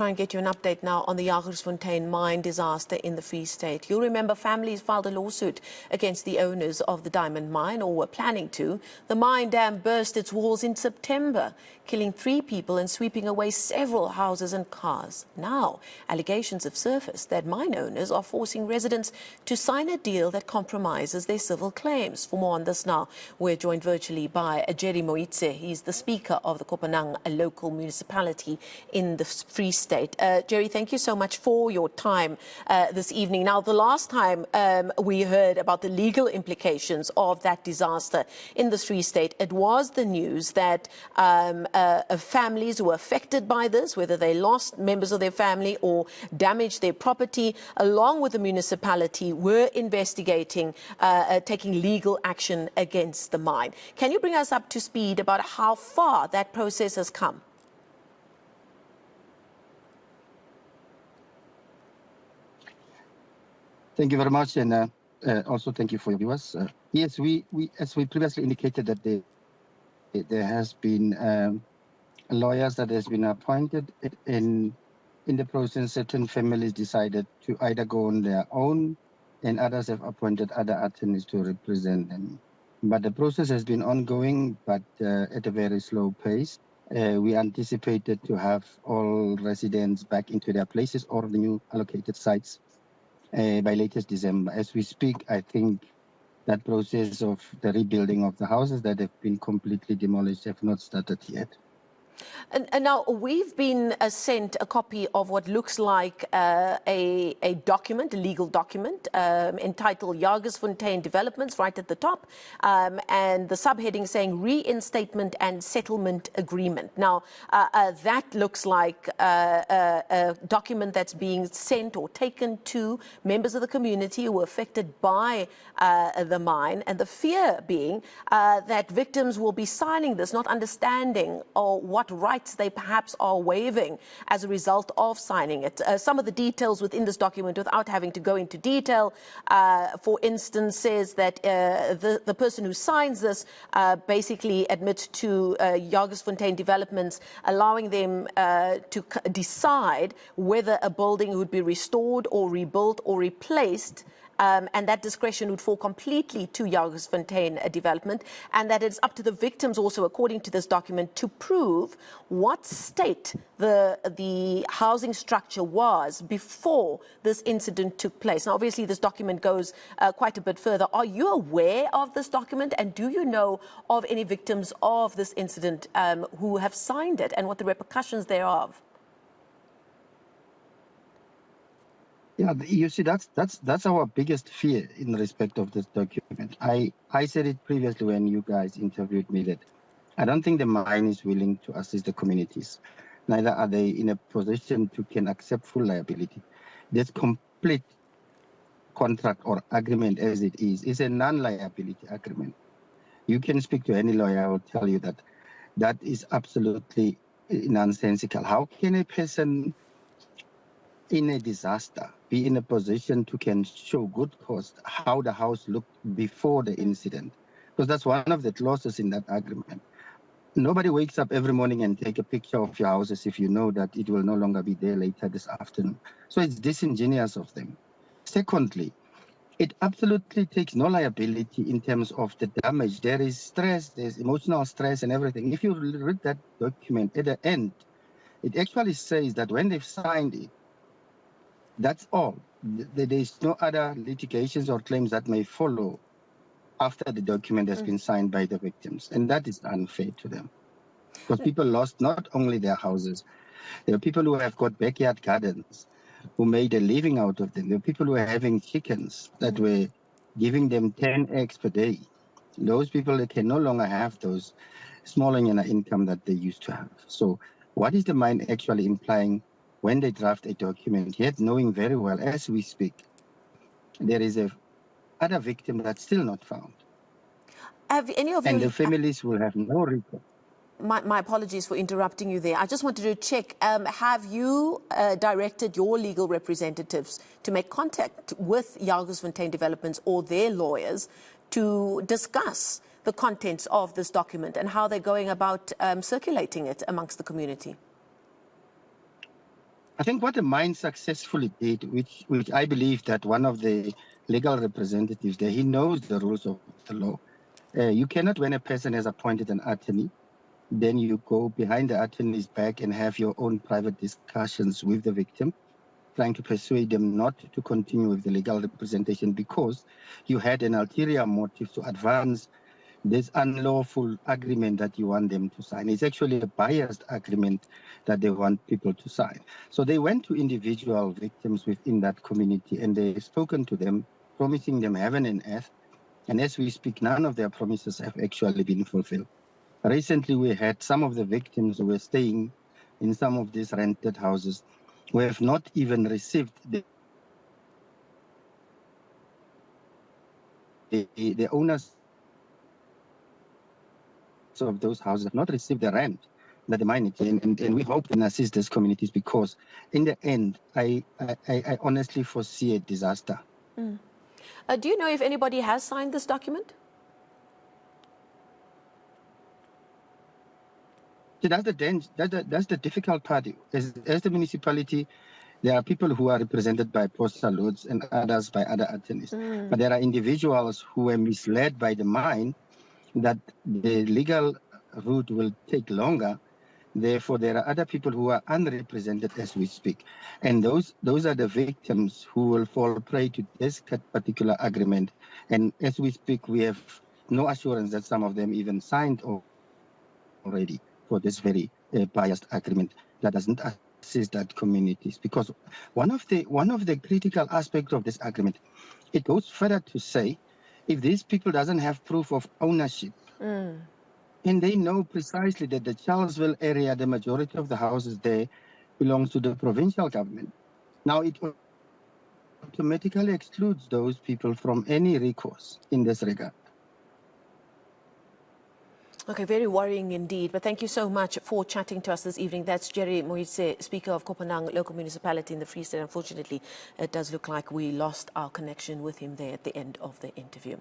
Try and get you an update now on the Jagersfontein mine disaster in the Free State. You'll remember families filed a lawsuit against the owners of the diamond mine, or were planning to. The mine dam burst its walls in September, killing 3 people and sweeping away several houses and cars. Now, allegations have surfaced that mine owners are forcing residents to sign a deal that compromises their civil claims. For more on this now, we're joined virtually by Moitse. He's the Speaker of the Kopanang, a local municipality in the Free State. Jerry, thank you so much for your time this evening. Now, the last time we heard about the legal implications of that disaster in the Free State, it was the news that families who were affected by this, whether they lost members of their family or damaged their property, along with the municipality, were investigating, taking legal action against the mine. Can you bring us up to speed about how far that process has come? Thank you very much, and also thank you for your viewers. Yes, as we previously indicated, that there has been lawyers that has been appointed. In the process, certain families decided to either go on their own, and others have appointed other attorneys to represent them. But the process has been ongoing, but at a very slow pace. We anticipated to have all residents back into their places or the new allocated sites by latest December. As we speak, I think that process of the rebuilding of the houses that have been completely demolished have not started yet. And now we've been sent a copy of what looks like a document, a legal document, entitled Jagersfontein Developments, right at the top, and the subheading saying Reinstatement and Settlement Agreement. Now, that looks like a document that's being sent or taken to members of the community who were affected by the mine, and the fear being that victims will be signing this, not understanding or what rights they perhaps are waiving as a result of signing it. Some of the details within this document, without having to go into detail, for instance, says that the person who signs this basically admits to Jagersfontein Developments, allowing them to decide whether a building would be restored or rebuilt or replaced. And that discretion would fall completely to Jagersfontein Development, and that it's up to the victims also, according to this document, to prove what state the housing structure was before this incident took place. Now, obviously, this document goes quite a bit further. Are you aware of this document, and do you know of any victims of this incident who have signed it and what the repercussions thereof? Yeah, you see, that's our biggest fear in respect of this document. I said it previously when you guys interviewed me that I don't think the mine is willing to assist the communities. Neither are they in a position to can accept full liability. This complete contract or agreement as it is a non-liability agreement. You can speak to any lawyer who will tell you that that is absolutely nonsensical. How can a person in a disaster be in a position to can show good cause how the house looked before the incident? Because that's one of the clauses in that agreement. Nobody wakes up every morning and take a picture of your houses if you know that it will no longer be there later this afternoon. So it's disingenuous of them. Secondly, it absolutely takes no liability in terms of the damage. There is stress, there's emotional stress and everything. If you read that document at the end, it actually says that when they've signed it, that's all. There's no other litigations or claims that may follow after the document has been signed by the victims. And that is unfair to them. Because people lost not only their houses, there are people who have got backyard gardens who made a living out of them. There are people who are having chickens that were giving them 10 eggs per day. Those people, they can no longer have those small income that they used to have. So what is the mine actually implying when they draft a document, yet knowing very well as we speak, there is a other victim that's still not found. Have any of you... And the families will have no recourse. My apologies for interrupting you there. I just wanted to check, have you directed your legal representatives to make contact with Jagersfontein Developments or their lawyers to discuss the contents of this document and how they're going about circulating it amongst the community? I think what the mine successfully did, which I believe that one of the legal representatives there, he knows the rules of the law. You cannot, when a person has appointed an attorney, then you go behind the attorney's back and have your own private discussions with the victim, trying to persuade them not to continue with the legal representation because you had an ulterior motive to advance this unlawful agreement that you want them to sign. It's actually a biased agreement that they want people to sign. So they went to individual victims within that community and they've spoken to them, promising them heaven and earth. And as we speak, none of their promises have actually been fulfilled. Recently, we had some of the victims who were staying in some of these rented houses who have not even received the owners of those houses have not received the rent that they might need. And we hope to assist these communities because in the end, I honestly foresee a disaster. Do you know if anybody has signed this document? So that's the difficult part. As the municipality, there are people who are represented by postal loads and others by other attorneys. But there are individuals who were misled by the mine that the legal route will take longer. Therefore, there are other people who are unrepresented as we speak. And those are the victims who will fall prey to this particular agreement. And as we speak, we have no assurance that some of them even signed already for this very biased agreement that doesn't assist that communities. Because one of the critical aspects of this agreement, it goes further to say, if these people doesn't have proof of ownership, and they know precisely that the Charlesville area, the majority of the houses there belongs to the provincial government. Now it automatically excludes those people from any recourse in this regard. Okay, very worrying indeed. But thank you so much for chatting to us this evening. That's Jerry Moitse, Speaker of Kopanang Local Municipality in the Free State. Unfortunately, it does look like we lost our connection with him there at the end of the interview.